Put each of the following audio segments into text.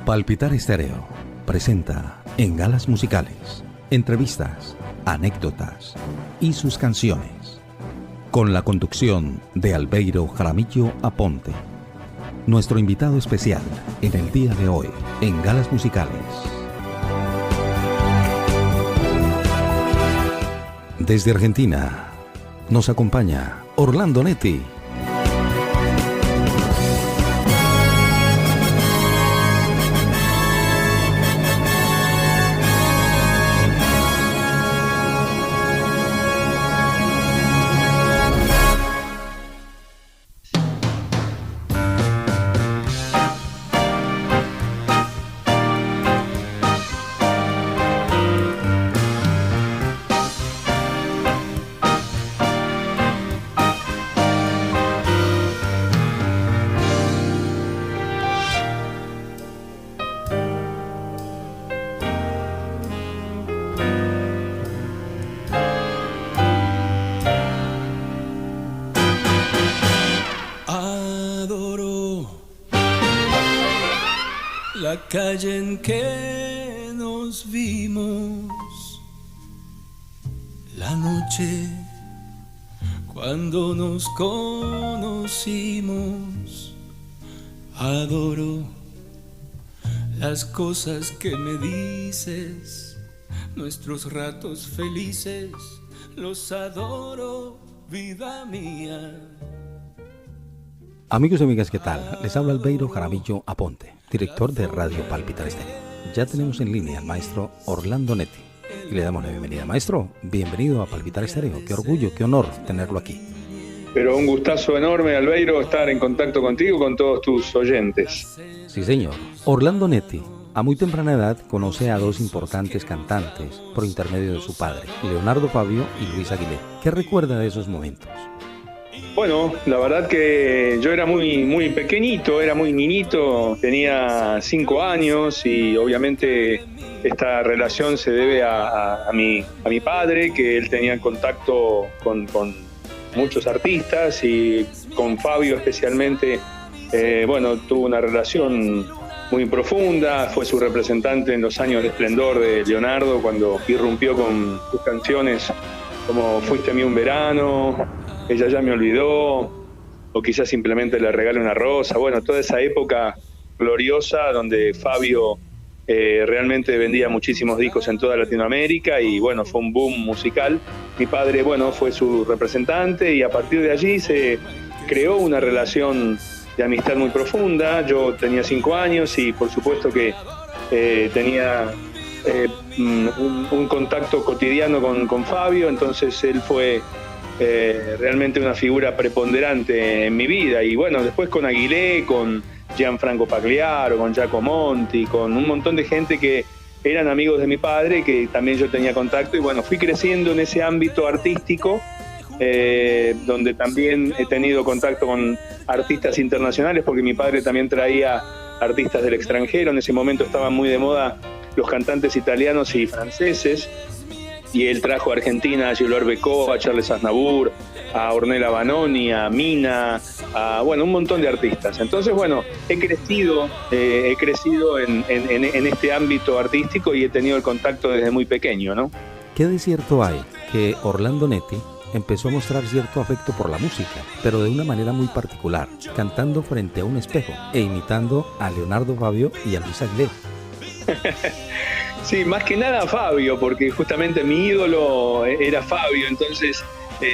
Palpitar Estéreo presenta En Galas Musicales entrevistas, anécdotas y sus canciones, con la conducción de Albeiro Jaramillo Aponte. Nuestro invitado especial en el día de hoy en Galas Musicales. Desde Argentina nos acompaña Orlando Netti. La calle en que nos vimos, la noche cuando nos conocimos. Adoro las cosas que me dices, nuestros ratos felices, los adoro, vida mía. Amigos y amigas, ¿qué tal? Les habla Albeiro Jaramillo Aponte, director de Radio Palpitar Estéreo. Ya tenemos en línea al maestro Orlando Netti y le damos la bienvenida. Maestro, bienvenido a Palpitar Estéreo. Qué orgullo, qué honor tenerlo aquí. Pero un gustazo enorme, Albeiro, estar en contacto contigo, con todos tus oyentes. Sí, señor. Orlando Netti, a muy temprana edad, conoce a dos importantes cantantes por intermedio de su padre, Leonardo Fabio y Luis Aguilé. ¿Qué recuerda de esos momentos? Bueno, la verdad que yo era muy pequeñito, era muy niñito, tenía 5 años y obviamente esta relación se debe a mi padre, que él tenía contacto con muchos artistas y con Fabio especialmente, tuvo una relación muy profunda, fue su representante en los años de esplendor de Leonardo cuando irrumpió con sus canciones como Fuiste a mí un verano, Ella ya me olvidó, o quizás simplemente le regale una rosa. Bueno, toda esa época gloriosa donde Fabio realmente vendía muchísimos discos en toda Latinoamérica y bueno, fue un boom musical. Mi padre, fue su representante y a partir de allí se creó una relación de amistad muy profunda. Yo tenía 5 años y por supuesto que tenía un contacto cotidiano con Fabio, entonces él fue realmente una figura preponderante en mi vida. Y bueno, después con Aguilé, con Gianfranco Pagliaro, con Giacomo Monti, con un montón de gente que eran amigos de mi padre, que también yo tenía contacto. Y bueno, fui creciendo en ese ámbito artístico, donde también he tenido contacto con artistas internacionales, porque mi padre también traía artistas del extranjero. En ese momento estaban muy de moda los cantantes italianos y franceses, y él trajo a Argentina a Gilberto Becó, a Charles Aznavour, a Ornella Vanoni, a Mina, a un montón de artistas. Entonces, he crecido en este ámbito artístico y he tenido el contacto desde muy pequeño, ¿no? ¿Qué de cierto hay que Orlando Netti empezó a mostrar cierto afecto por la música, pero de una manera muy particular, cantando frente a un espejo e imitando a Leonardo Fabio y a Luis Aguilé? Sí, más que nada Fabio, porque justamente mi ídolo era Fabio, entonces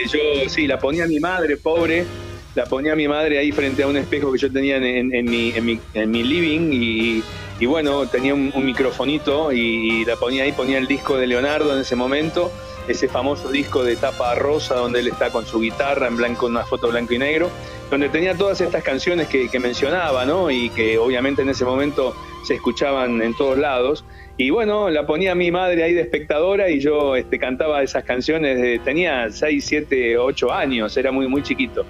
yo sí, la ponía a mi madre, pobre, la ponía a mi madre ahí frente a un espejo que yo tenía en mi living y bueno, tenía un microfonito y la ponía ahí, ponía el disco de Leonardo en ese momento, ese famoso disco de tapa rosa donde él está con su guitarra en blanco, una foto blanco y negro, donde tenía todas estas canciones que mencionaba, ¿no? Y que obviamente en ese momento se escuchaban en todos lados. Y bueno, la ponía mi madre ahí de espectadora y yo cantaba esas canciones, tenía 6, 7, 8 años, era muy chiquito.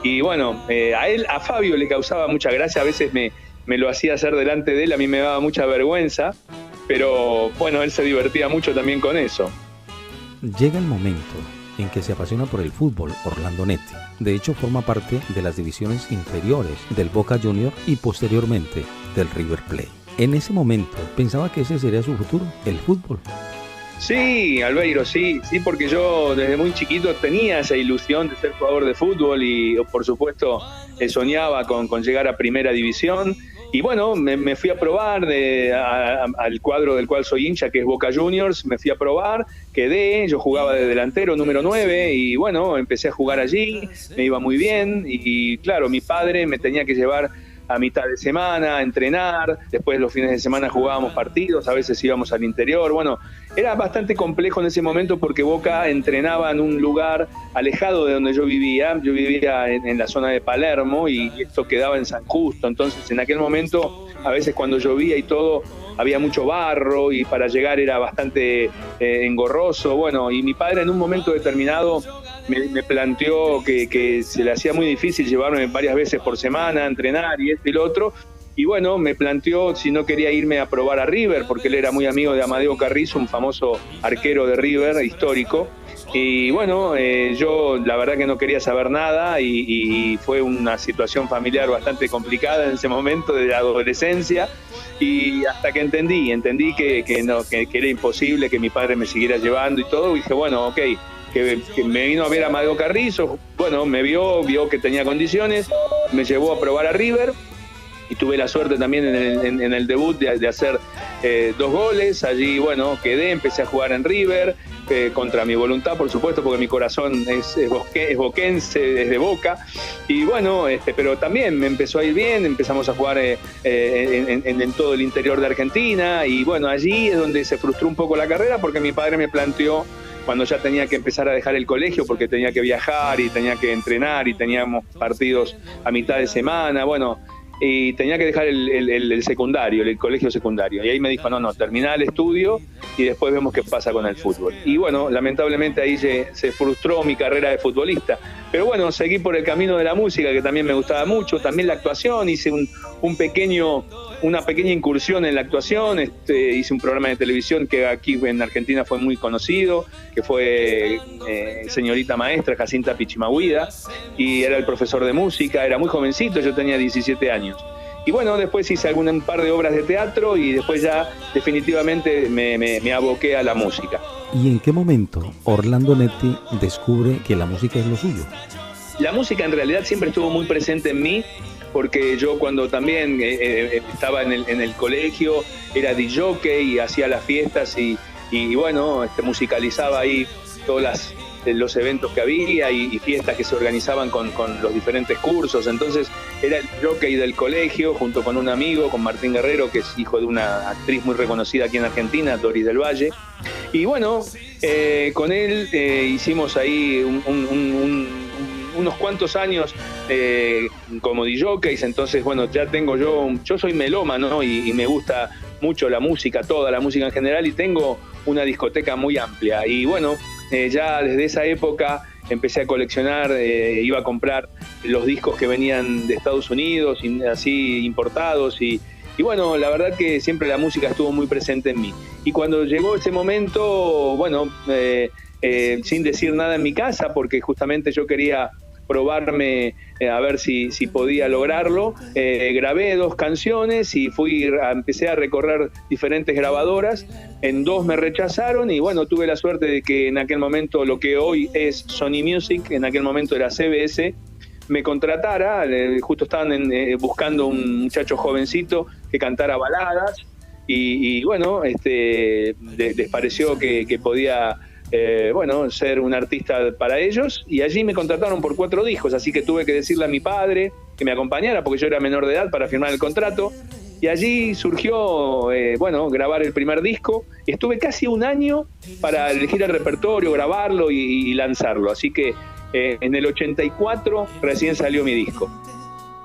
Y bueno, a Fabio le causaba mucha gracia, a veces me lo hacía hacer delante de él, a mí me daba mucha vergüenza, pero bueno, él se divertía mucho también con eso. Llega el momento en que se apasiona por el fútbol Orlando Netti. De hecho, forma parte de las divisiones inferiores del Boca Juniors y posteriormente del River Plate. En ese momento, ¿pensaba que ese sería su futuro, el fútbol? Sí, Albeiro, sí, porque yo desde muy chiquito tenía esa ilusión de ser jugador de fútbol y por supuesto soñaba con llegar a primera división. Y bueno, me fui a probar al cuadro del cual soy hincha, que es Boca Juniors, me fui a probar, quedé, yo jugaba de delantero número 9 y bueno, empecé a jugar allí, me iba muy bien y claro, mi padre me tenía que llevar a mitad de semana a entrenar, después los fines de semana jugábamos partidos, a veces íbamos al interior, bueno, era bastante complejo en ese momento porque Boca entrenaba en un lugar alejado de donde yo vivía en la zona de Palermo y esto quedaba en San Justo, entonces en aquel momento a veces cuando llovía y todo había mucho barro y para llegar era bastante engorroso, bueno, y mi padre en un momento determinado me planteó que se le hacía muy difícil llevarme varias veces por semana a entrenar y esto y lo otro, y bueno, me planteó si no quería irme a probar a River, porque él era muy amigo de Amadeo Carrizo, un famoso arquero de River, histórico, y bueno, yo la verdad que no quería saber nada y fue una situación familiar bastante complicada en ese momento de la adolescencia, y hasta que entendí que era imposible que mi padre me siguiera llevando y todo, y dije, bueno, ok, que me vino a ver a Amadeo Carrizo, bueno, me vio que tenía condiciones, me llevó a probar a River y tuve la suerte también en el debut de hacer 2 goles, allí bueno, quedé, empecé a jugar en River, contra mi voluntad por supuesto, porque mi corazón es boquense, es de Boca, y bueno, pero también me empezó a ir bien, empezamos a jugar en todo el interior de Argentina, y bueno, allí es donde se frustró un poco la carrera, porque mi padre me planteó, cuando ya tenía que empezar a dejar el colegio porque tenía que viajar y tenía que entrenar y teníamos partidos a mitad de semana, bueno, y tenía que dejar el secundario, el colegio secundario. Y ahí me dijo, no, terminá el estudio y después vemos qué pasa con el fútbol. Y bueno, lamentablemente ahí se frustró mi carrera de futbolista. Pero bueno, seguí por el camino de la música, que también me gustaba mucho, también la actuación, hice una pequeña incursión en la actuación, hice un programa de televisión que aquí en Argentina fue muy conocido, que fue Señorita Maestra, Jacinta Pichimahuida, y era el profesor de música, era muy jovencito, yo tenía 17 años. Y bueno, después hice un par de obras de teatro y después ya definitivamente me aboqué a la música. ¿Y en qué momento Orlando Netti descubre que la música es lo suyo? La música en realidad siempre estuvo muy presente en mí, porque yo cuando también estaba en el colegio era DJ y hacía las fiestas y bueno, musicalizaba ahí todos los eventos que había y fiestas que se organizaban con los diferentes cursos. Entonces era el jockey del colegio junto con un amigo, con Martín Guerrero, que es hijo de una actriz muy reconocida aquí en Argentina, Doris del Valle. Y bueno, con él hicimos ahí unos cuantos años como DJs, entonces bueno, ya tengo yo soy melómano y me gusta mucho la música, toda la música en general, y tengo una discoteca muy amplia. Y bueno, ya desde esa época empecé a coleccionar, iba a comprar los discos que venían de Estados Unidos, así importados, y bueno, la verdad que siempre la música estuvo muy presente en mí. Y cuando llegó ese momento, bueno, sin decir nada en mi casa, porque justamente yo quería probarme a ver si podía lograrlo, grabé 2 canciones y empecé a recorrer diferentes grabadoras. En 2 me rechazaron y bueno, tuve la suerte de que en aquel momento lo que hoy es Sony Music, en aquel momento era CBS, me contratara. Justo estaban buscando un muchacho jovencito que cantara baladas y bueno, les pareció que podía ser un artista para ellos, y allí me contrataron por 4 discos, así que tuve que decirle a mi padre que me acompañara porque yo era menor de edad para firmar el contrato, y allí surgió grabar el primer disco. Estuve casi 1 año para elegir el repertorio, grabarlo y lanzarlo, así que en el 84 recién salió mi disco.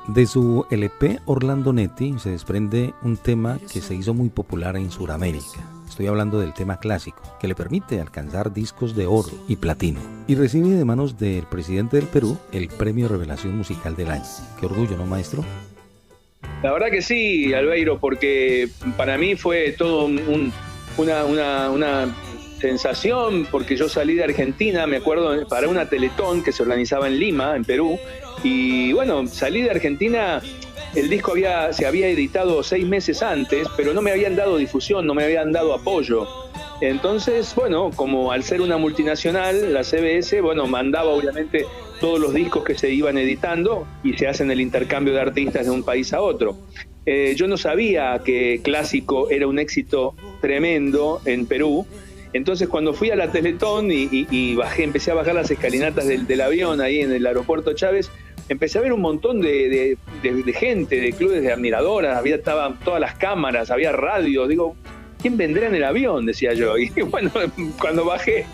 De su LP Orlando Netti se desprende un tema que se hizo muy popular en Sudamérica. Estoy hablando del tema clásico, que le permite alcanzar discos de oro y platino. Y recibe de manos del presidente del Perú el Premio Revelación Musical del Año. Qué orgullo, ¿no, maestro? La verdad que sí, Albeiro, porque para mí fue todo una sensación, porque yo salí de Argentina, me acuerdo, para una Teletón que se organizaba en Lima, en Perú, y bueno, salí de Argentina el disco se había editado 6 meses antes, pero no me habían dado difusión, no me habían dado apoyo. Entonces, bueno, como al ser una multinacional, la CBS, bueno, mandaba obviamente todos los discos que se iban editando y se hacen el intercambio de artistas de un país a otro. Yo no sabía que Clásico era un éxito tremendo en Perú. Entonces, cuando fui a la Teletón y empecé a bajar las escalinatas del avión ahí en el aeropuerto Chávez, empecé a ver un montón de gente, de clubes de admiradoras, estaban todas las cámaras, había radios. Digo, ¿quién vendrá en el avión?, decía yo. Y bueno, cuando bajé,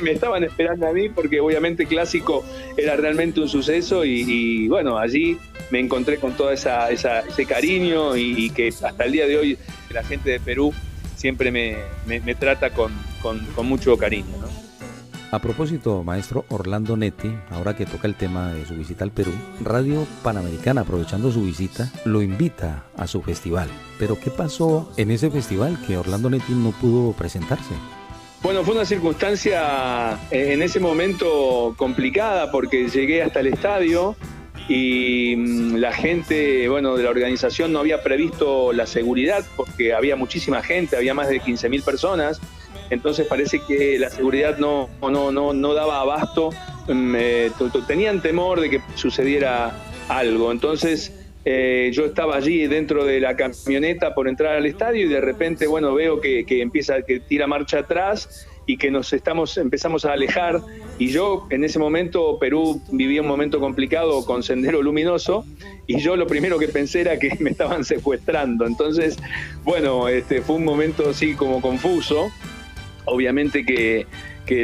me estaban esperando a mí porque obviamente Clásico era realmente un suceso y bueno, allí me encontré con todo ese cariño y que hasta el día de hoy la gente de Perú siempre me trata con mucho cariño, ¿no? A propósito, maestro Orlando Netti, ahora que toca el tema de su visita al Perú, Radio Panamericana, aprovechando su visita, lo invita a su festival. Pero ¿qué pasó en ese festival que Orlando Netti no pudo presentarse? Bueno, fue una circunstancia en ese momento complicada porque llegué hasta el estadio y la gente, bueno, de la organización no había previsto la seguridad porque había muchísima gente, había más de 15.000 personas. Entonces parece que la seguridad no daba abasto, tenían temor de que sucediera algo. Entonces yo estaba allí dentro de la camioneta por entrar al estadio y de repente, bueno, veo que tira marcha atrás y que empezamos a alejar. Y yo en ese momento, Perú vivía un momento complicado con Sendero Luminoso y yo lo primero que pensé era que me estaban secuestrando. Entonces, bueno, fue un momento así como confuso. Obviamente que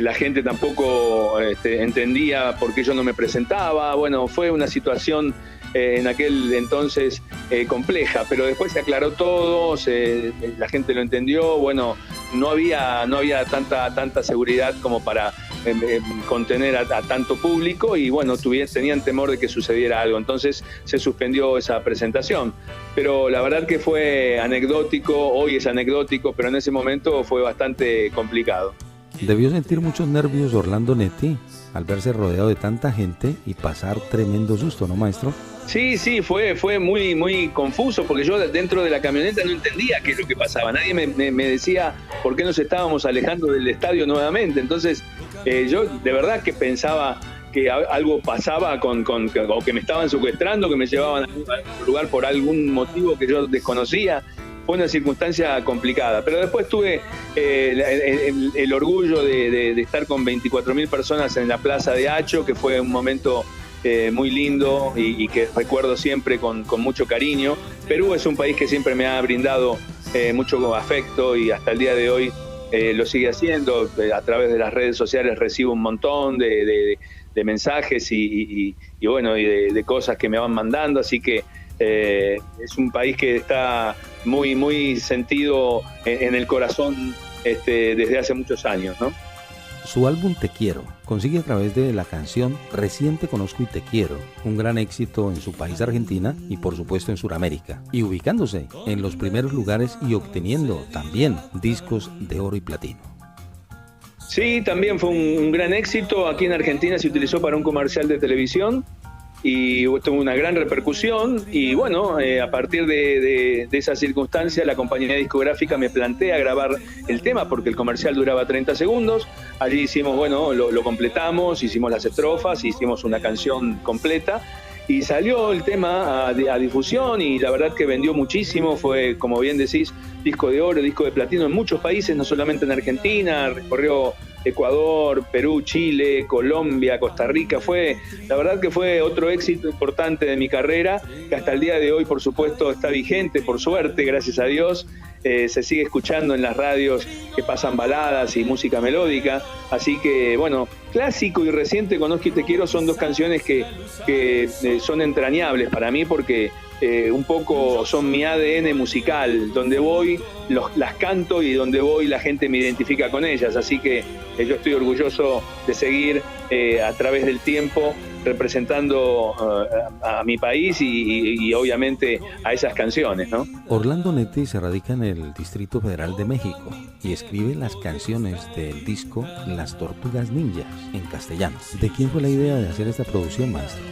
la gente tampoco entendía por qué yo no me presentaba. Bueno, fue una situación en aquel entonces compleja, pero después se aclaró todo, la gente lo entendió. Bueno, no había tanta seguridad como para contener a tanto público y bueno, tenían temor de que sucediera algo. Entonces se suspendió esa presentación. Pero la verdad que fue anecdótico, hoy es anecdótico, pero en ese momento fue bastante complicado. Debió sentir muchos nervios Orlando Netti al verse rodeado de tanta gente y pasar tremendo susto, ¿no, maestro? Sí, fue muy, muy confuso porque yo dentro de la camioneta no entendía qué es lo que pasaba. Nadie me decía por qué nos estábamos alejando del estadio nuevamente. Entonces yo de verdad que pensaba que algo pasaba o que me estaban secuestrando, que me llevaban a algún lugar por algún motivo que yo desconocía. Fue una circunstancia complicada, pero después tuve el orgullo de estar con 24.000 personas en la Plaza de Hacho, que fue un momento muy lindo y que recuerdo siempre con mucho cariño. Perú es un país que siempre me ha brindado mucho afecto y hasta el día de hoy lo sigue haciendo. A través de las redes sociales recibo un montón de mensajes y bueno, y de cosas que me van mandando, así que es un país que está muy, muy sentido en el corazón desde hace muchos años, ¿no? Su álbum Te Quiero consigue a través de la canción Recién Te Conozco y Te Quiero, un gran éxito en su país Argentina y por supuesto en Sudamérica, y ubicándose en los primeros lugares y obteniendo también discos de oro y platino. Sí, también fue un gran éxito. Aquí en Argentina se utilizó para un comercial de televisión y tuvo una gran repercusión y bueno, a partir de esa circunstancia la compañía discográfica me plantea grabar el tema porque el comercial duraba 30 segundos. Allí hicimos, bueno, lo completamos, hicimos las estrofas, hicimos una canción completa y salió el tema a difusión y la verdad que vendió muchísimo. Fue, como bien decís, disco de oro, disco de platino en muchos países, no solamente en Argentina. Recorrió Ecuador, Perú, Chile, Colombia, Costa Rica. La verdad que fue otro éxito importante de mi carrera, que hasta el día de hoy, por supuesto, está vigente, por suerte, gracias a Dios. Se sigue escuchando en las radios que pasan baladas y música melódica. Así que, bueno, Clásico y Recién Te Conozco y Te Quiero son dos canciones que son entrañables para mí porque un poco son mi ADN musical. Donde voy, las canto y donde voy la gente me identifica con ellas. Así que yo estoy orgulloso de seguir a través del tiempo representando a mi país y obviamente a esas canciones, ¿no? Orlando Netti se radica en el Distrito Federal de México y escribe las canciones del disco Las Tortugas Ninjas en castellano. ¿De quién fue la idea de hacer esta producción, maestro?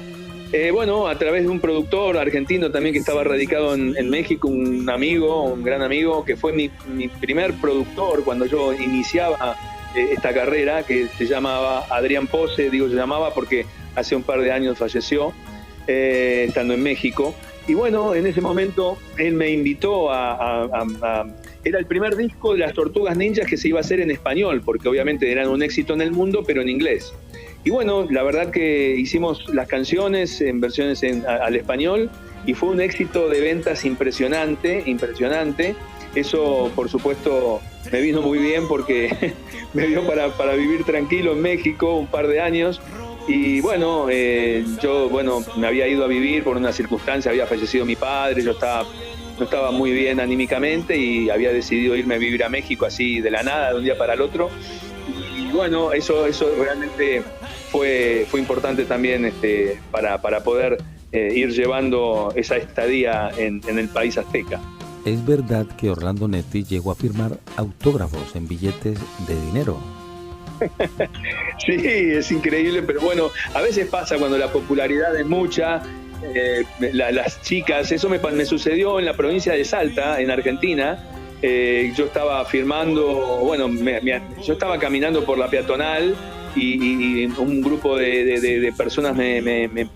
Bueno, a través de un productor argentino también que estaba radicado en México, un gran amigo, que fue mi primer productor cuando yo iniciaba esta carrera, que se llamaba Adrián Pose, se llamaba porque hace un par de años falleció, estando en México. Y bueno, en ese momento él me invitó era el primer disco de las Tortugas Ninjas que se iba a hacer en español, porque obviamente eran un éxito en el mundo, pero en inglés. Y bueno, la verdad que hicimos las canciones en versiones al español y fue un éxito de ventas impresionante. Eso, por supuesto, me vino muy bien porque me dio para vivir tranquilo en México un par de años. Y bueno, yo me había ido a vivir por una circunstancia, había fallecido mi padre, yo no estaba muy bien anímicamente y había decidido irme a vivir a México así de la nada, de un día para el otro. Y bueno, eso realmente fue importante también para poder ir llevando esa estadía en el país azteca. ¿Es verdad que Orlando Netti llegó a firmar autógrafos en billetes de dinero? Sí, es increíble, pero bueno, a veces pasa cuando la popularidad es mucha, las chicas, eso me sucedió en la provincia de Salta, en Argentina. Yo estaba firmando, yo estaba caminando por la peatonal y un grupo de personas me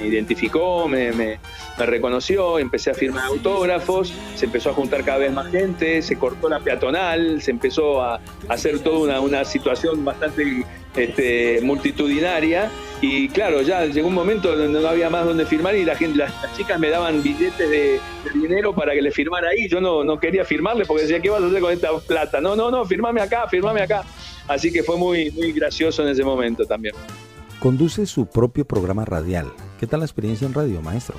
identificó, me reconoció, empecé a firmar autógrafos, se empezó a juntar cada vez más gente, se cortó la peatonal, se empezó a hacer toda una situación bastante multitudinaria y claro, ya llegó un momento donde no había más donde firmar y las chicas me daban billetes de dinero para que les firmara ahí. Yo no quería firmarles porque decía, ¿qué vas a hacer con esta plata? No, firmame acá. Así que fue muy, muy gracioso en ese momento también. Conduce su propio programa radial. ¿Qué tal la experiencia en radio, maestro?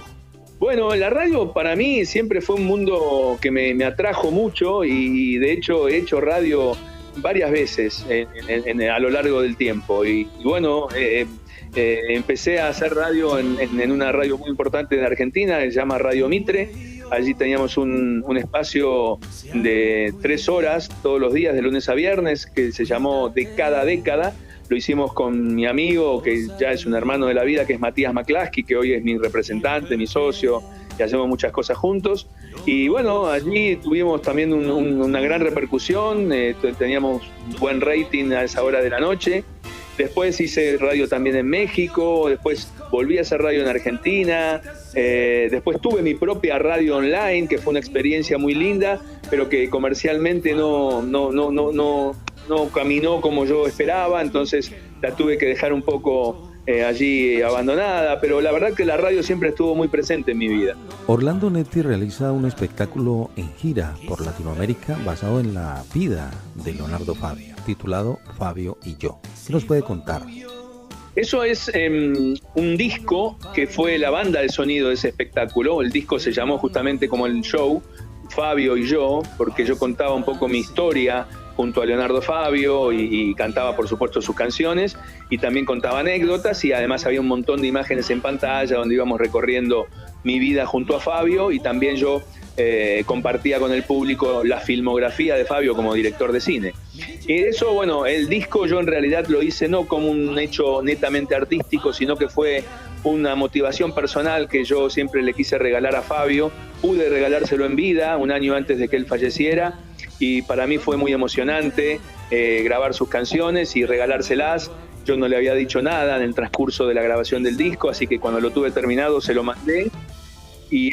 Bueno, la radio para mí siempre fue un mundo que me atrajo mucho y de hecho he hecho radio varias veces a lo largo del tiempo. Y bueno, empecé a hacer radio en una radio muy importante de Argentina, que se llama Radio Mitre. Allí teníamos un espacio de 3 horas todos los días, de lunes a viernes, que se llamó De Cada Década. Lo hicimos con mi amigo, que ya es un hermano de la vida, que es Matías McClaskey, que hoy es mi representante, mi socio, y hacemos muchas cosas juntos. Y bueno, allí tuvimos también una gran repercusión, teníamos buen rating a esa hora de la noche. Después hice radio también en México, después volví a hacer radio en Argentina, después tuve mi propia radio online, que fue una experiencia muy linda, pero que comercialmente no caminó como yo esperaba, entonces la tuve que dejar un poco allí abandonada, pero la verdad que la radio siempre estuvo muy presente en mi vida. Orlando Netti realiza un espectáculo en gira por Latinoamérica basado en la vida de Leonardo Fabio, titulado Fabio y yo. ¿Qué nos puede contar? Eso es un disco que fue la banda de sonido de ese espectáculo. El disco se llamó justamente como el show, Fabio y yo, porque yo contaba un poco mi historia junto a Leonardo Fabio y cantaba por supuesto sus canciones y también contaba anécdotas y además había un montón de imágenes en pantalla donde íbamos recorriendo mi vida junto a Fabio y también yo compartía con el público la filmografía de Fabio como director de cine. Y eso, bueno, el disco yo en realidad lo hice no como un hecho netamente artístico, sino que fue una motivación personal que yo siempre le quise regalar a Fabio. Pude regalárselo en vida, un año antes de que él falleciera, y para mí fue muy emocionante grabar sus canciones y regalárselas. Yo no le había dicho nada en el transcurso de la grabación del disco, así que cuando lo tuve terminado se lo mandé y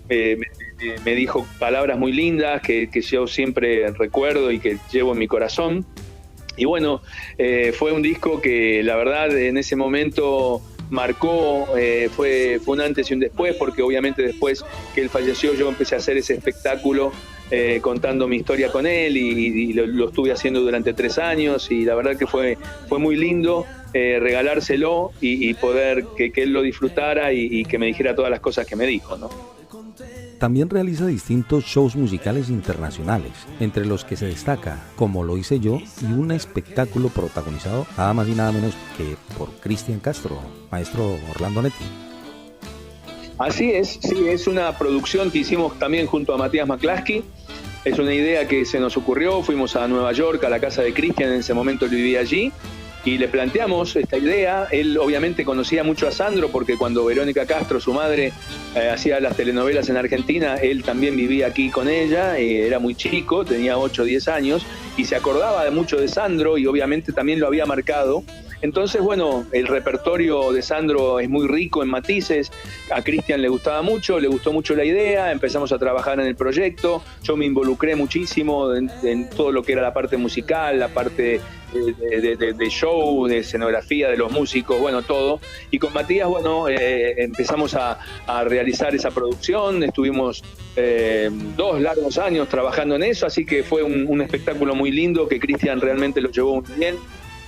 él me dijo palabras muy lindas que yo siempre recuerdo y que llevo en mi corazón. Y bueno, fue un disco que la verdad en ese momento marcó, fue un antes y un después, porque obviamente después que él falleció yo empecé a hacer ese espectáculo contando mi historia con él y lo estuve haciendo durante 3 años y la verdad que fue muy lindo regalárselo y poder que él lo disfrutara y que me dijera todas las cosas que me dijo, ¿no? También realiza distintos shows musicales internacionales, entre los que se destaca Como lo hice yo y un espectáculo protagonizado nada más y nada menos que por Cristian Castro, maestro Orlando Netti. Así es, sí, es una producción que hicimos también junto a Matías McClaskey. Es una idea que se nos ocurrió, fuimos a Nueva York, a la casa de Cristian, en ese momento él vivía allí, y le planteamos esta idea. Él obviamente conocía mucho a Sandro porque cuando Verónica Castro, su madre, hacía las telenovelas en Argentina, él también vivía aquí con ella, era muy chico, tenía 8 o 10 años, y se acordaba de mucho de Sandro y obviamente también lo había marcado. Entonces, bueno, el repertorio de Sandro es muy rico en matices, a Cristian le gustaba mucho, le gustó mucho la idea, empezamos a trabajar en el proyecto, yo me involucré muchísimo en todo lo que era la parte musical, la parte de show, de escenografía de los músicos, bueno, todo. Y con Matías, bueno, empezamos a realizar esa producción, estuvimos 2 largos años trabajando en eso, así que fue un espectáculo muy lindo que Cristian realmente lo llevó muy bien.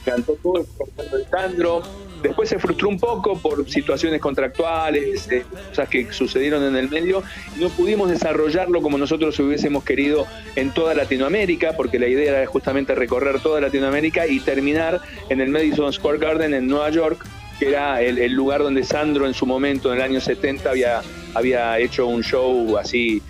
Cantó todo el concierto de Sandro. Después se frustró un poco por situaciones contractuales, cosas que sucedieron en el medio, y no pudimos desarrollarlo como nosotros hubiésemos querido en toda Latinoamérica, porque la idea era justamente recorrer toda Latinoamérica y terminar en el Madison Square Garden en Nueva York, que era el lugar donde Sandro en su momento, en el año 70, había hecho un show así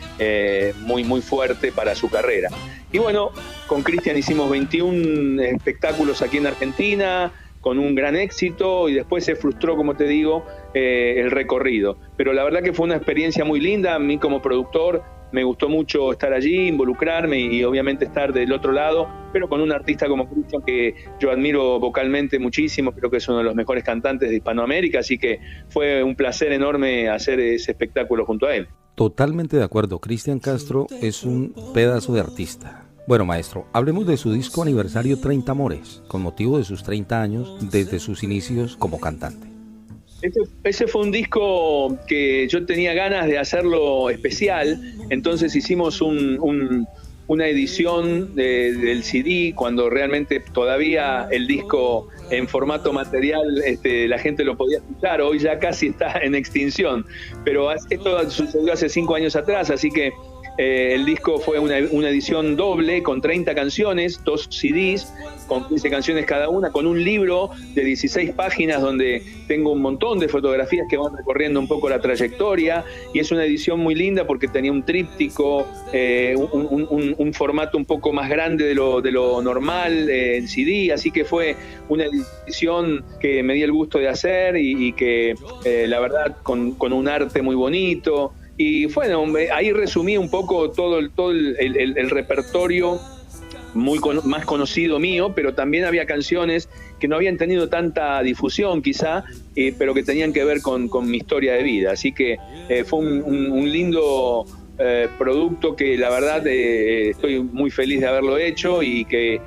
muy, muy fuerte para su carrera. Y bueno, con Cristian hicimos 21 espectáculos aquí en Argentina, con un gran éxito, y después se frustró, como te digo, el recorrido. Pero la verdad que fue una experiencia muy linda. A mí como productor me gustó mucho estar allí, involucrarme y obviamente estar del otro lado, pero con un artista como Cristian que yo admiro vocalmente muchísimo, creo que es uno de los mejores cantantes de Hispanoamérica, así que fue un placer enorme hacer ese espectáculo junto a él. Totalmente de acuerdo, Cristian Castro es un pedazo de artista. Bueno, maestro, hablemos de su disco aniversario 30 Amores, con motivo de sus 30 años desde sus inicios como cantante. Ese fue un disco que yo tenía ganas de hacerlo especial, entonces hicimos una edición del CD cuando realmente todavía el disco en formato material la gente lo podía escuchar. Hoy ya casi está en extinción, pero esto sucedió hace 5 años atrás, así que el disco fue una edición doble con 30 canciones, 2 CDs, con 15 canciones cada una, con un libro de 16 páginas donde tengo un montón de fotografías que van recorriendo un poco la trayectoria, y es una edición muy linda porque tenía un tríptico, un formato un poco más grande de lo normal en CD, así que fue una edición que me di el gusto de hacer y que la verdad con un arte muy bonito. Y bueno, ahí resumí un poco todo el repertorio más conocido mío, pero también había canciones que no habían tenido tanta difusión quizá, pero que tenían que ver con mi historia de vida. Así que fue un lindo producto que la verdad estoy muy feliz de haberlo hecho, y que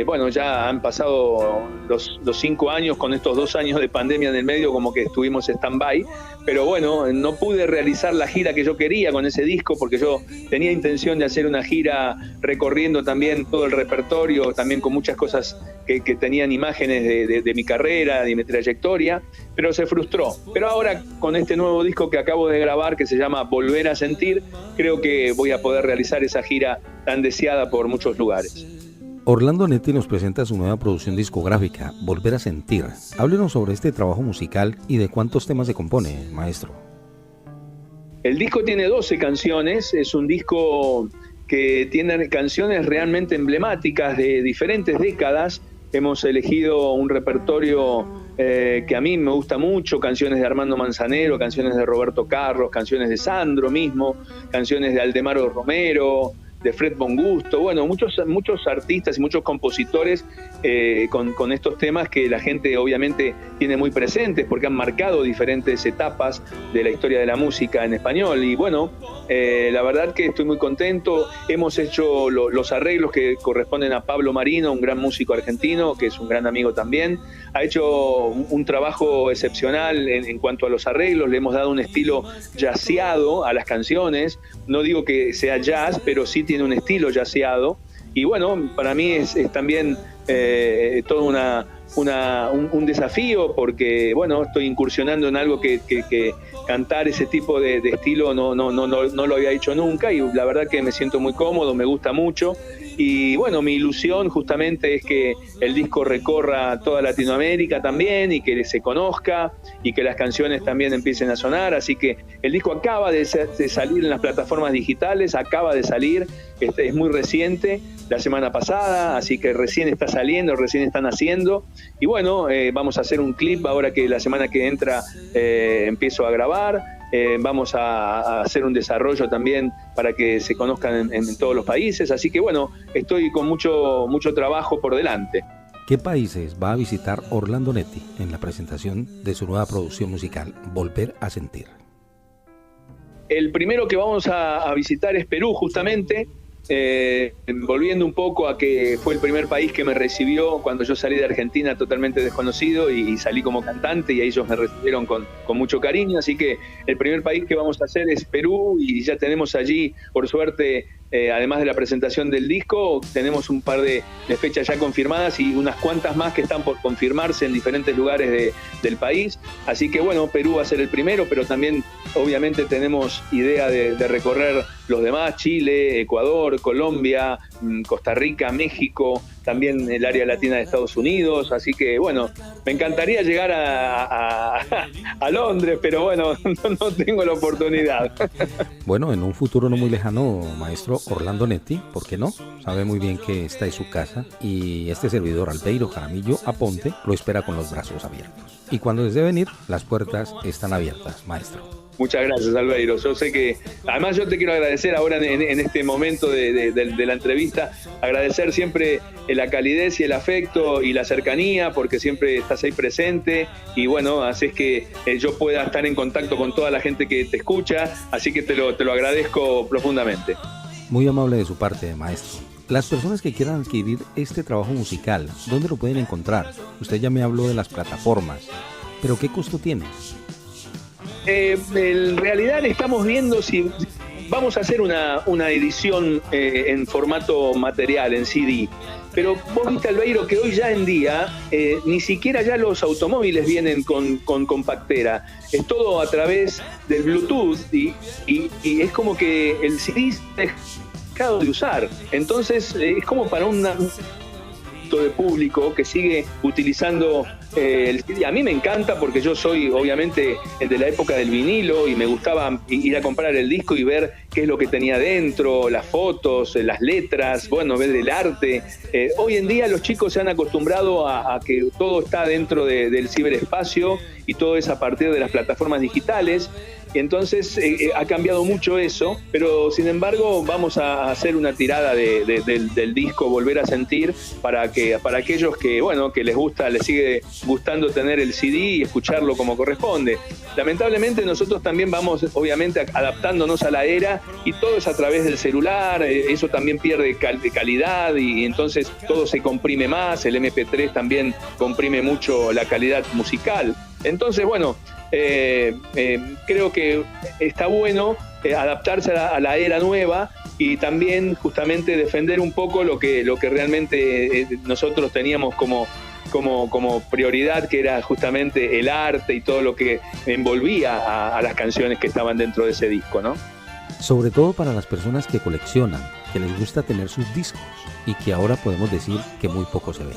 bueno, ya han pasado los 5 años con estos 2 años de pandemia en el medio, como que estuvimos stand-by, pero bueno, no pude realizar la gira que yo quería con ese disco porque yo tenía intención de hacer una gira recorriendo también todo el repertorio, también con muchas cosas que tenían imágenes de mi carrera, de mi trayectoria, pero se frustró. Pero ahora con este nuevo disco que acabo de grabar, que se llama Volver a Sentir, creo que voy a poder realizar esa gira tan deseada por muchos lugares. Orlando Netti nos presenta su nueva producción discográfica, Volver a Sentir. Háblenos sobre este trabajo musical y de cuántos temas se compone, maestro. El disco tiene 12 canciones, es un disco que tiene canciones realmente emblemáticas de diferentes décadas. Hemos elegido un repertorio que a mí me gusta mucho, canciones de Armando Manzanero, canciones de Roberto Carlos, canciones de Sandro mismo, canciones de Aldemaro Romero, de Fred Bongusto, bueno, muchos artistas y muchos compositores con estos temas que la gente obviamente tiene muy presentes porque han marcado diferentes etapas de la historia de la música en español. Y bueno, la verdad que estoy muy contento. Hemos hecho los arreglos que corresponden a Pablo Marino, un gran músico argentino, que es un gran amigo también. Ha hecho un trabajo excepcional en cuanto a los arreglos. Le hemos dado un estilo jazzeado a las canciones. No digo que sea jazz, pero sí tiene un estilo jazzeado. Y bueno, para mí es también todo un desafío, porque bueno, estoy incursionando en algo que cantar ese tipo de estilo no lo había hecho nunca, y la verdad que me siento muy cómodo, me gusta mucho. Y bueno, mi ilusión justamente es que el disco recorra toda Latinoamérica también y que se conozca y que las canciones también empiecen a sonar. Así que el disco acaba de salir en las plataformas digitales, acaba de salir, es muy reciente, la semana pasada, así que recién está saliendo, recién están haciendo. Y bueno, vamos a hacer un clip ahora que la semana que entra empiezo a grabar. Vamos a hacer un desarrollo también para que se conozcan en todos los países, así que bueno, estoy con mucho trabajo por delante. ¿Qué países va a visitar Orlando Netti en la presentación de su nueva producción musical, Volver a Sentir? El primero que vamos a visitar es Perú, justamente. Volviendo un poco a que fue el primer país que me recibió cuando yo salí de Argentina totalmente desconocido y salí como cantante, y ellos me recibieron con mucho cariño, así que el primer país que vamos a hacer es Perú, y ya tenemos allí, por suerte, además de la presentación del disco, tenemos un par de fechas ya confirmadas y unas cuantas más que están por confirmarse en diferentes lugares del país, así que bueno, Perú va a ser el primero, pero también obviamente tenemos idea de recorrer los demás: Chile, Ecuador, Colombia, Costa Rica, México, también el área latina de Estados Unidos, así que bueno, me encantaría llegar a Londres, pero bueno, no tengo la oportunidad. Bueno, en un futuro no muy lejano, maestro Orlando Netti, ¿por qué no? Sabe muy bien que esta es su casa y este servidor Albeiro Jaramillo Aponte lo espera con los brazos abiertos. Y cuando desee venir, las puertas están abiertas, maestro. Muchas gracias, Albeiro. Yo sé que, además yo te quiero agradecer ahora en este momento de la entrevista, agradecer siempre la calidez y el afecto y la cercanía, porque siempre estás ahí presente y bueno, haces que yo pueda estar en contacto con toda la gente que te escucha, así que te lo agradezco profundamente. Muy amable de su parte, maestro. Las personas que quieran adquirir este trabajo musical, ¿dónde lo pueden encontrar? Usted ya me habló de las plataformas, pero ¿qué costo tiene? En realidad estamos viendo si vamos a hacer una edición en formato material, en CD. Pero vos viste, Albeiro, que hoy ya en día ni siquiera ya los automóviles vienen con compactera. Es todo a través del Bluetooth y es como que el CD se ha dejado de usar. Entonces es como para un de público que sigue utilizando el CD. A mí me encanta porque yo soy obviamente de la época del vinilo y me gustaba ir a comprar el disco y ver qué es lo que tenía dentro, las fotos, las letras, bueno, ver el arte. Hoy en día los chicos se han acostumbrado a que todo está dentro del ciberespacio y todo es a partir de las plataformas digitales. Y entonces ha cambiado mucho eso, pero sin embargo vamos a hacer una tirada del disco Volver a Sentir para aquellos que, bueno, que les sigue gustando tener el CD y escucharlo como corresponde. Lamentablemente nosotros también vamos obviamente adaptándonos a la era y todo es a través del celular, eso también pierde calidad y entonces todo se comprime más, el MP3 también comprime mucho la calidad musical. Entonces, bueno, creo que está bueno adaptarse a la era nueva y también justamente defender un poco lo que realmente nosotros teníamos como prioridad, que era justamente el arte y todo lo que envolvía a las canciones que estaban dentro de ese disco, ¿no? Sobre todo para las personas que coleccionan, que les gusta tener sus discos y que ahora podemos decir que muy poco se ve.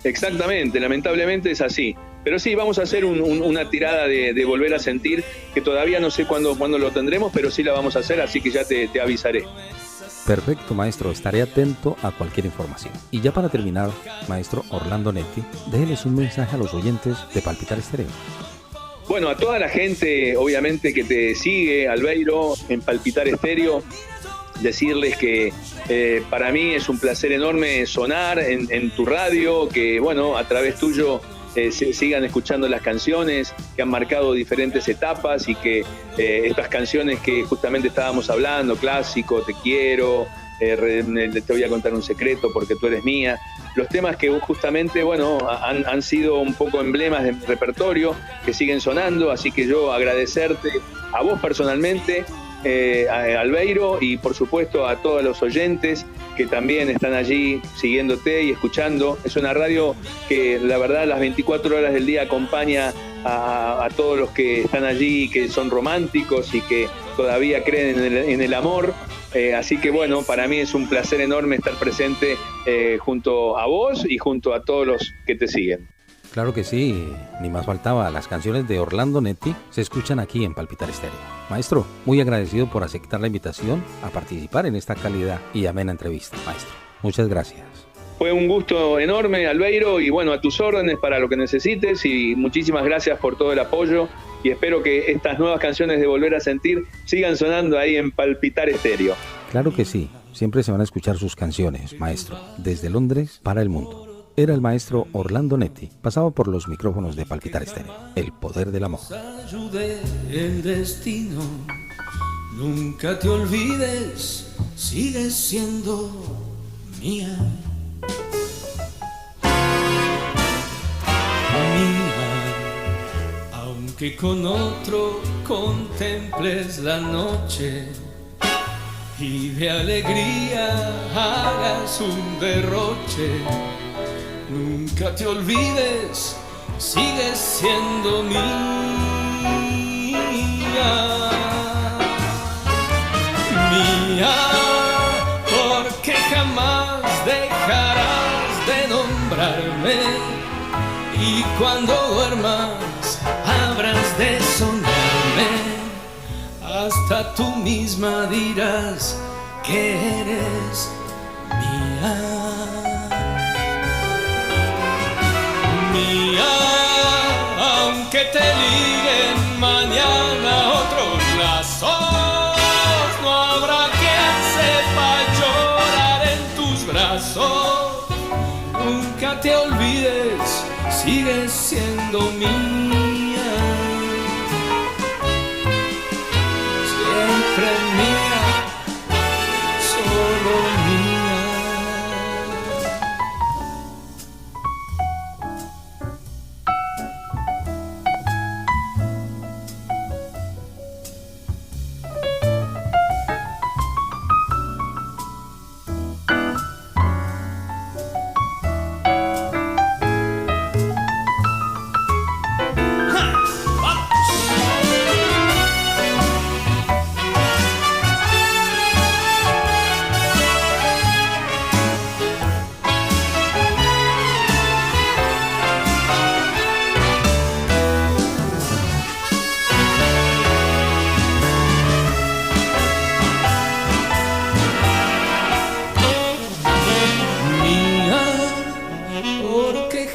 Exactamente, lamentablemente es así. Pero sí, vamos a hacer una tirada de Volver a Sentir, que todavía no sé cuándo lo tendremos, pero sí la vamos a hacer, así que ya te avisaré. Perfecto, maestro, estaré atento a cualquier información. Y ya para terminar, maestro Orlando Netti, déjenles un mensaje a los oyentes de Palpitar Estéreo. Bueno, a toda la gente, obviamente, que te sigue, Albeiro, en Palpitar Estéreo, decirles que para mí es un placer enorme sonar en tu radio, que bueno, a través tuyo sigan escuchando las canciones que han marcado diferentes etapas y que estas canciones que justamente estábamos hablando, Clásico, Te Quiero, Te Voy a Contar un Secreto porque tú eres mía, los temas que justamente, bueno, han sido un poco emblemas de repertorio que siguen sonando, así que yo agradecerte a vos personalmente, a Albeiro, y por supuesto a todos los oyentes que también están allí siguiéndote y escuchando. Es una radio que la verdad las 24 horas del día acompaña a todos los que están allí, que son románticos y que todavía creen en el amor. Así que bueno, para mí es un placer enorme estar presente junto a vos y junto a todos los que te siguen. Claro que sí, ni más faltaba. Las canciones de Orlando Netti se escuchan aquí en Palpitar Estéreo. Maestro, muy agradecido por aceptar la invitación a participar en esta cálida y amena entrevista, maestro. Muchas gracias. Fue un gusto enorme, Albeiro, y bueno, a tus órdenes para lo que necesites, y muchísimas gracias por todo el apoyo, y espero que estas nuevas canciones de Volver a Sentir sigan sonando ahí en Palpitar Estéreo. Claro que sí, siempre se van a escuchar sus canciones, maestro, desde Londres para el mundo. Era el maestro Orlando Netti, pasaba por los micrófonos de Palpitar Estéreo, el poder del amor. Ayude el destino, nunca te olvides, sigues siendo mía. Aunque con otro contemples la noche y de alegría hagas un derroche, nunca te olvides, sigues siendo mía. Mía, porque jamás dejarás de nombrarme, y cuando duermas habrás de soñarme, hasta tú misma dirás que eres mía. Mía, aunque te liguen mañana otros lazos, no habrá quien sepa llorar en tus brazos. Nunca te olvides, sigues siendo mía, siempre mía, solo mía.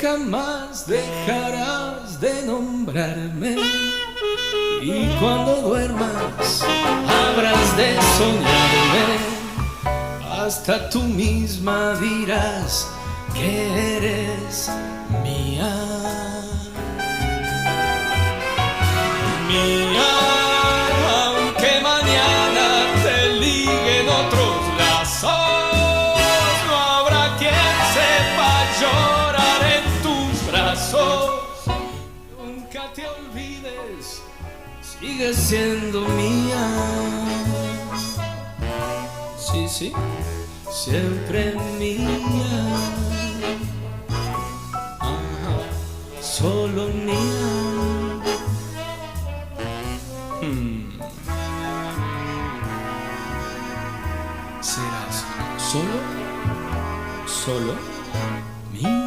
Jamás dejarás de nombrarme, y cuando duermas habrás de soñarme, hasta tú misma dirás que eres mía. Mía, aunque mañana te liguen otros lazos, no habrá quien sepa llorar en tus brazos. Nunca te olvides, sigues siendo mía. Sí, sí, siempre mía. Ajá, solo mía. Serás solo mía.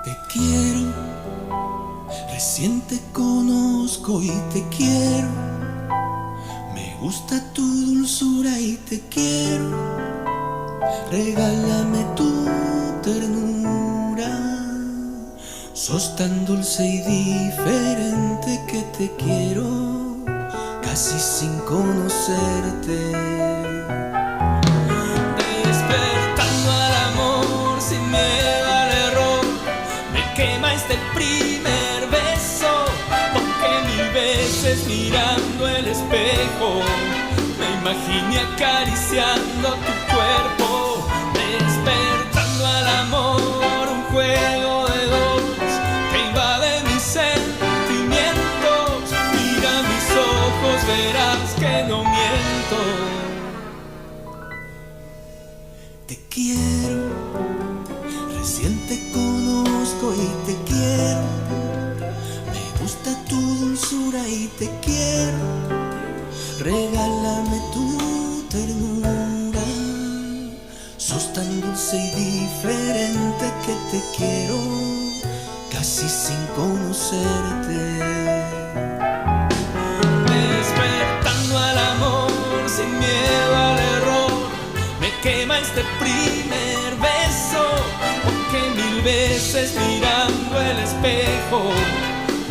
Te quiero, recién te conozco y te quiero. Me gusta tu dulzura y te quiero. Regálame tu ternura. Sos tan dulce y diferente que te quiero, casi sin conocerte. Despertando al amor sin miedo al error. Me quema este primer beso, toqué 1000 veces mirando el espejo. Me imaginé acariciando tu cuerpo, te quiero, casi sin conocerte. Despertando al amor, sin miedo al error, me quema este primer beso, porque 1000 veces mirando el espejo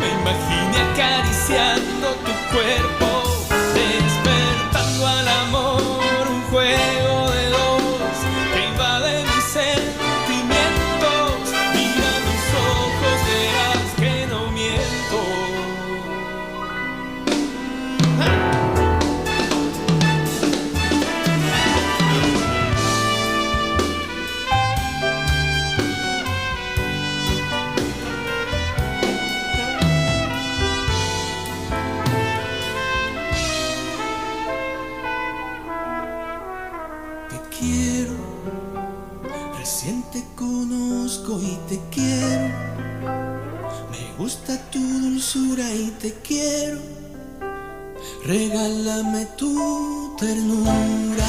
me imaginé acariciando tu cuerpo. Despertando al amor, un juego de dos que invade mis sentimientos. Mira mis ojos, verás que no miento. Y te quiero, me gusta tu dulzura y te quiero, regálame tu ternura,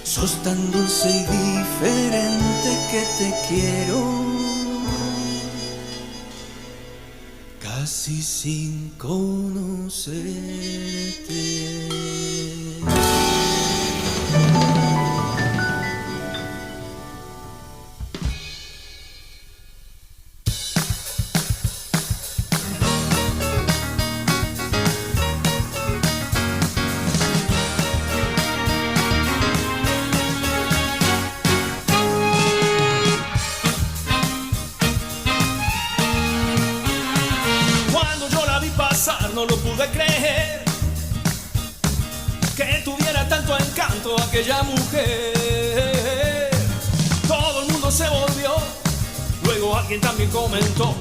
sos tan dulce y diferente que te quiero, casi sin conocerte. No lo pude creer, que tuviera tanto encanto aquella mujer. Todo el mundo se volvió, luego alguien también comentó,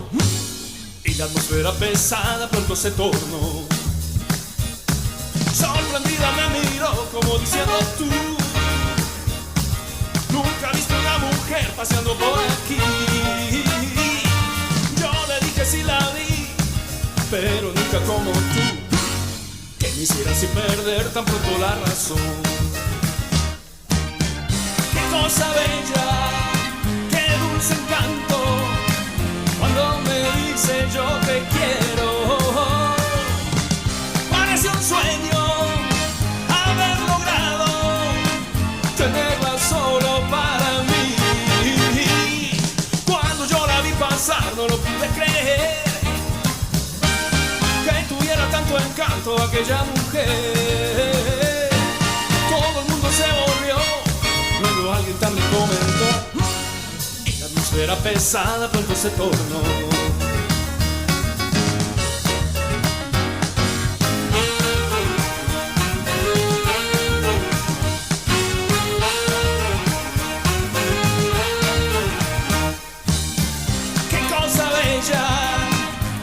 y la atmósfera pesada pronto se tornó. Sorprendida me miró como diciendo tú, nunca he visto una mujer paseando por aquí. Yo le dije sí la vi, pero nunca como tú, que me hiciera sin perder tan pronto la razón. Qué cosa bella, qué dulce encanto, cuando me dice yo te quiero. Parece un sueño haber logrado tenerla solo para mí. Cuando yo la vi pasar no lo pude creer, tanto encanto aquella mujer. Todo el mundo se volvió, luego alguien también comentó, y la atmósfera pesada pronto se tornó. Qué cosa bella,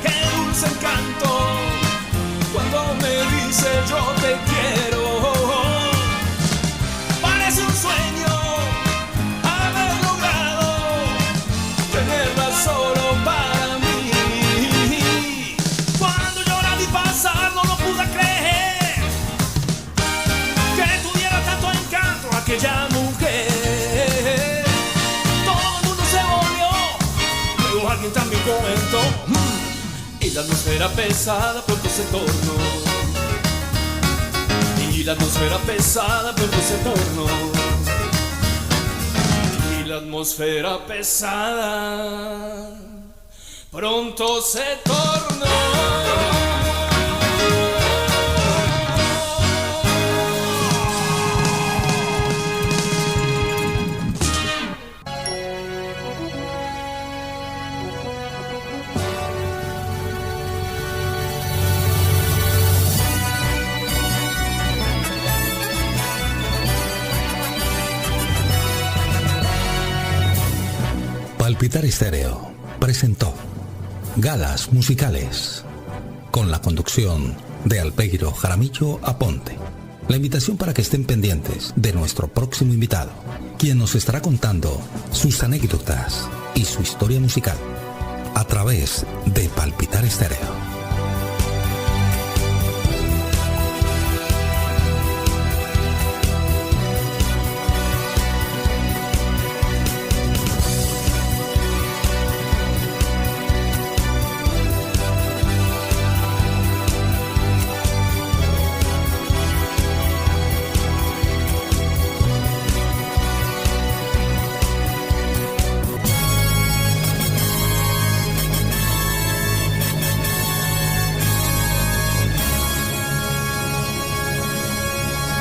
qué dulce encanto, cuando me dice yo te quiero. Parece un sueño haber logrado tenerla solo para mí. Cuando yo la vi pasar no lo pude creer, que tuviera tanto encanto aquella mujer. Todo el mundo se volvió, luego alguien también comentó, y la atmósfera pesada pronto se tornó. Y la atmósfera pesada pronto se tornó. Y la atmósfera pesada pronto se tornó. Palpitar Estéreo presentó Galas Musicales, con la conducción de Albeiro Jaramillo Aponte. La invitación para que estén pendientes de nuestro próximo invitado, quien nos estará contando sus anécdotas y su historia musical a través de Palpitar Estéreo.